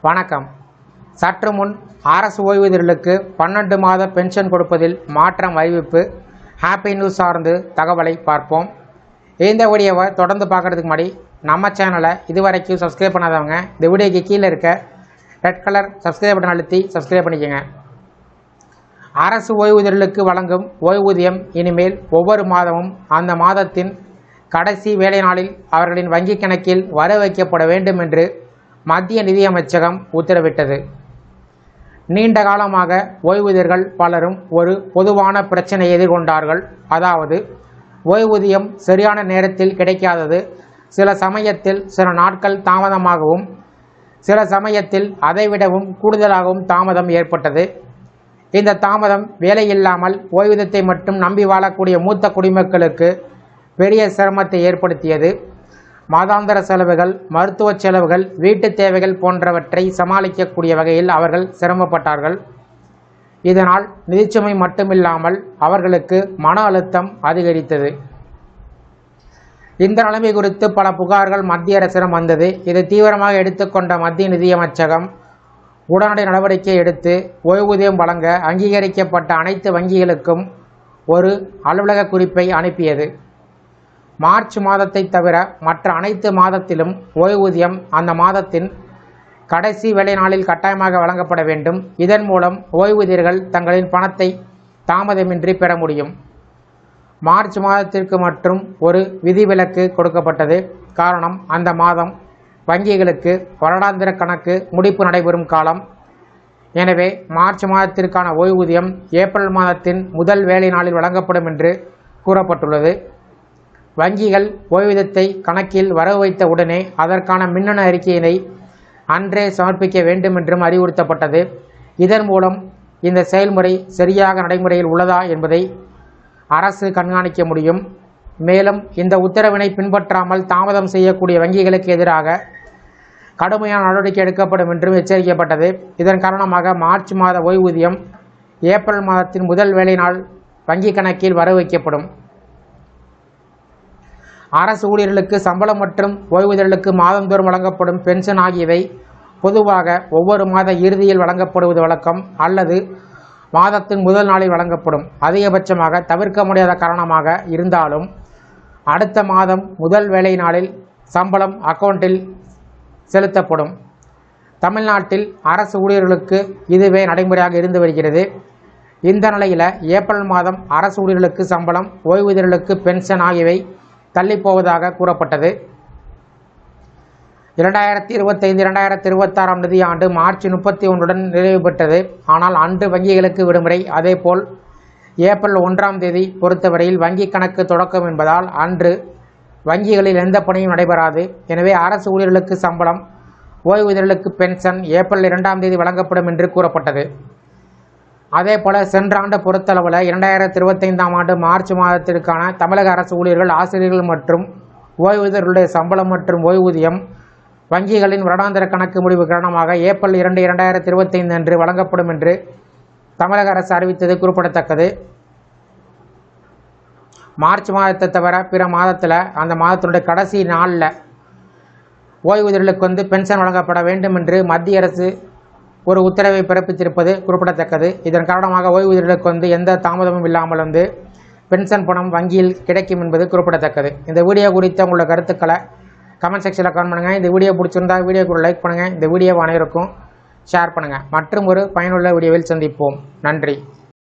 வணக்கம். சற்று முன் அரசு ஓய்வூதியர்களுக்கு 12 மாத பென்ஷன் கொடுப்பதில் மாற்றம் அறிவிப்பு. ஹாப்பி நியூஸ் சார்ந்து தகவலை பார்ப்போம். இந்த வீடியோவை தொடர்ந்து பார்க்குறதுக்கு முன்னாடி நம்ம சேனலை இதுவரைக்கும் சப்ஸ்கிரைப் பண்ணாதவங்க இந்த வீடியோக்கு கீழே இருக்க ரெட் கலர் சப்ஸ்கிரைப் பட்டன் அழுத்தி சப்ஸ்கிரைப் பண்ணிக்கோங்க. அரசு ஓய்வூதியர்களுக்கு வழங்கும் ஓய்வூதியம் இனிமேல் ஒவ்வொரு மாதமும் அந்த மாதத்தின் கடைசி வேலை நாளில் அவர்களின் வங்கிக் கணக்கில் வர வைக்கப்பட வேண்டும் என்று மத்திய நிதியமைச்சகம் உத்தரவிட்டது. நீண்ட காலமாக ஓய்வூதியர்கள் பலரும் ஒரு பொதுவான பிரச்சனையை எதிர்கொண்டார்கள். அதாவது ஓய்வூதியம் சரியான நேரத்தில் கிடைக்காதது. சில சமயத்தில் சில நாட்கள் தாமதமாகவும் சில சமயத்தில் அதைவிடவும் கூடுதலாகவும் தாமதம் ஏற்பட்டது. இந்த தாமதம் வேலையில்லாமல் ஓய்வூதியத்தை மட்டும் நம்பி வாழக்கூடிய மூத்த குடிமக்களுக்கு பெரிய சிரமத்தை ஏற்படுத்தியது. மாதாந்திர செலவுகள், மருத்துவ செலவுகள், வீட்டு தேவைகள் போன்றவற்றை சமாளிக்கக்கூடிய வகையில் அவர்கள் சிரமப்பட்டார்கள். இதனால் நிதிச்சுமை மட்டுமில்லாமல் அவர்களுக்கு மன அழுத்தம் அதிகரித்தது. இந்த நிலைமை குறித்து பல புகார்கள் மத்திய அரசிடம் வந்தது. இதை தீவிரமாக எடுத்துக்கொண்ட மத்திய நிதியமைச்சகம் உடனடி நடவடிக்கை எடுத்து ஓய்வூதியம் வழங்க அங்கீகரிக்கப்பட்ட அனைத்து வங்கிகளுக்கும் ஒரு அலுவலக குறிப்பை அனுப்பியது. மார்ச் மாதத்தை தவிர மற்ற அனைத்து மாதத்திலும் ஓய்வூதியம் அந்த மாதத்தின் கடைசி வேலை நாளில் கட்டாயமாக வழங்கப்பட வேண்டும். இதன் மூலம் ஓய்வூதியர்கள் தங்களின் பணத்தை தாமதமின்றி பெற முடியும். மார்ச் மாதத்திற்கு மற்றும் ஒரு விதிவிலக்கு கொடுக்கப்பட்டது. காரணம், அந்த மாதம் வங்கிகளுக்கு வருடாந்திர கணக்கு முடிப்பு நடைபெறும் காலம். எனவே மார்ச் மாதத்திற்கான ஓய்வூதியம் ஏப்ரல் மாதத்தின் முதல் வேலை நாளில் வழங்கப்படும் என்று கூறப்பட்டுள்ளது. வங்கிகள் ஓய்வூதியத்தை கணக்கில் வரவு வைத்த உடனே அதற்கான மின்னணு அறிக்கையினை அன்றே சமர்ப்பிக்க வேண்டும் என்றும் அறிவுறுத்தப்பட்டது. இதன் மூலம் இந்த செயல்முறை சரியாக நடைமுறையில் உள்ளதா என்பதை அரசு கண்காணிக்க முடியும். மேலும் இந்த உத்தரவினை பின்பற்றாமல் தாமதம் செய்யக்கூடிய வங்கிகளுக்கு எதிராக கடுமையான நடவடிக்கை எடுக்கப்படும் என்றும் எச்சரிக்கப்பட்டது. இதன் காரணமாக மார்ச் மாத ஓய்வூதியம் ஏப்ரல் மாதத்தின் முதல் வேலை நாள் வங்கி கணக்கில் வரவு வைக்கப்படும். அரசு ஊழியர்களுக்கு சம்பளம் மற்றும் ஓய்வூதியர்களுக்கு மாதந்தோறும் வழங்கப்படும் பென்ஷன் ஆகியவை பொதுவாக ஒவ்வொரு மாத இறுதியில் வழங்கப்படுவது வழக்கம் அல்லது மாதத்தின் முதல் நாளில் வழங்கப்படும். அதிகபட்சமாக தவிர்க்க முடியாத காரணமாக இருந்தாலும் அடுத்த மாதம் முதல் வேலை நாளில் சம்பளம் அக்கவுண்டில் செலுத்தப்படும். தமிழ்நாட்டில் அரசு ஊழியர்களுக்கு இதுவே நடைமுறையாக இருந்து வருகிறது. இந்த நிலையில் ஏப்ரல் மாதம் அரசு ஊழியர்களுக்கு சம்பளம், ஓய்வூதியர்களுக்கு பென்ஷன் ஆகியவை தள்ளிப்போவதாக கூறப்பட்டது. 2025-2026 நிதியாண்டு மார்ச் 31 நிறைவு பெற்றது. ஆனால் அன்று வங்கிகளுக்கு விடுமுறை. அதேபோல் ஏப்ரல் 1 பொறுத்தவரையில் வங்கி கணக்கு தொடக்கம் என்பதால் அன்று வங்கிகளில் எந்த பணியும் நடைபெறாது. எனவே அரசு ஊழியர்களுக்கு சம்பளம், ஓய்வூதியர்களுக்கு பென்ஷன் ஏப்ரல் 2 வழங்கப்படும் என்று கூறப்பட்டது. அதேபோல சென்ற ஆண்டு பொறுத்தளவில் 2025 மார்ச் மாதத்திற்கான தமிழக அரசு ஊழியர்கள், ஆசிரியர்கள் மற்றும் ஓய்வூதியர்களுடைய சம்பளம் மற்றும் ஓய்வூதியம் வங்கிகளின் வருடாந்திர கணக்கு முடிவு காரணமாக ஏப்ரல் 2, 2025 அன்று வழங்கப்படும் என்று தமிழக அரசு அறிவித்தது குறிப்பிடத்தக்கது. மார்ச் மாதத்தை தவிர பிற மாதத்தில் அந்த மாதத்தினுடைய கடைசி நாளில் ஓய்வூதியர்களுக்கு பென்ஷன் வழங்கப்பட வேண்டும் என்று மத்திய அரசு ஒரு உத்தரவை பிறப்பித்திருப்பது குறிப்பிடத்தக்கது. இதன் காரணமாக ஓய்வூதியர்களுக்கு எந்த தாமதமும் இல்லாமல் பென்ஷன் பணம் வங்கியில் கிடைக்கும் என்பது குறிப்பிடத்தக்கது. இந்த வீடியோ குறித்த உங்களோட கருத்துக்களை கமெண்ட் செக்ஷனில் கமெண்ட் பண்ணுங்கள். இந்த வீடியோ பிடிச்சிருந்தால் வீடியோக்கு லைக் பண்ணுங்கள். இந்த வீடியோவை அனைவருக்கும் ஷேர் பண்ணுங்கள். மற்றும் ஒரு பயனுள்ள வீடியோவில் சந்திப்போம். நன்றி.